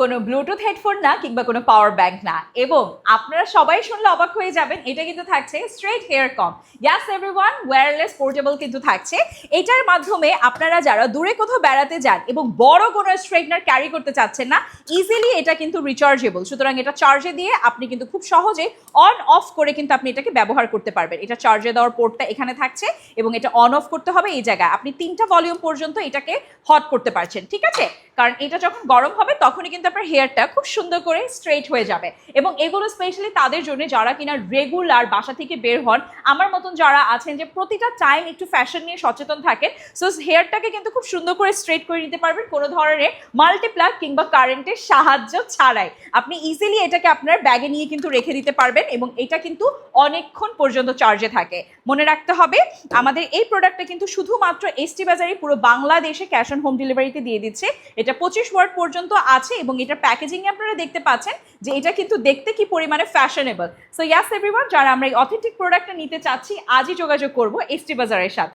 কোনো Bluetooth headphone না কিংবা কোনো পাওয়ার ব্যাংক না, এবং আপনারা সবাই শুনলে অবাক হয়ে যাবেন, এটা কিন্তু থাকছে স্ট্রেট হেয়ার কম। ইয়াস এভরিওয়ান, ওয়্যারলেস পোর্টেবল কিন্তু থাকছে। এটার মাধ্যমে আপনারা যারা দূরে কোথাও বেড়াতে যান এবং বড় কোনো স্ট্রেটনার ক্যারি করতে চাচ্ছেন না, ইজিলি এটা কিন্তু রিচার্জেবল। সুতরাং এটা চার্জে দিয়ে আপনি কিন্তু খুব সহজে অন অফ করে কিন্তু আপনি এটাকে ব্যবহার করতে পারবেন। এটা চার্জে দেওয়ার পোর্টটা এখানে থাকছে এবং এটা অন অফ করতে হবে এই জায়গায়। আপনি 3টা ভলিউম পর্যন্ত এটাকে হট করতে পারছেন, ঠিক আছে? কারণ এটা যখন গরম হবে তখনই কিন্তু আপনার হেয়ারটা খুব সুন্দর করে স্ট্রেট হয়ে যাবে। এবং এগুলো স্পেশালি তাদের জন্য যারা কিনা রেগুলার বাসা থেকে বের হন, আমার মতন যারা আছেন যে প্রতিটা টাইম একটু ফ্যাশন নিয়ে সচেতন থাকেন, সো হেয়ারটাকে কিন্তু খুব সুন্দর করে স্ট্রেট করে নিতে পারবেন কোনো ধরনের মাল্টিপ্লাগ কিংবা কারেন্টের সাহায্য ছাড়াই। আপনি ইজিলি এটাকে আপনার ব্যাগে নিয়ে কিন্তু রেখে দিতে পারবেন এবং এটা কিন্তু অনেকক্ষণ পর্যন্ত চার্জে থাকে। মনে রাখতে হবে আমাদের এই প্রোডাক্টটা কিন্তু শুধুমাত্র এসটি বাজারে পুরো বাংলাদেশে ক্যাশ অন হোম ডেলিভারিতে দিয়ে দিচ্ছে। এটা 25 ওয়াট পর্যন্ত আছে এবং এটার প্যাকেজিংয়ে আপনারা দেখতে পাচ্ছেন যে এটা কিন্তু দেখতে কি পরিমাণে ফ্যাশনেবল। সো ইয়াস এভরিওয়ান, যারা আমরা এই অথেন্টিক প্রোডাক্টটা নিতে চাচ্ছি আজই যোগাযোগ করব এসটি বাজারের সাথে।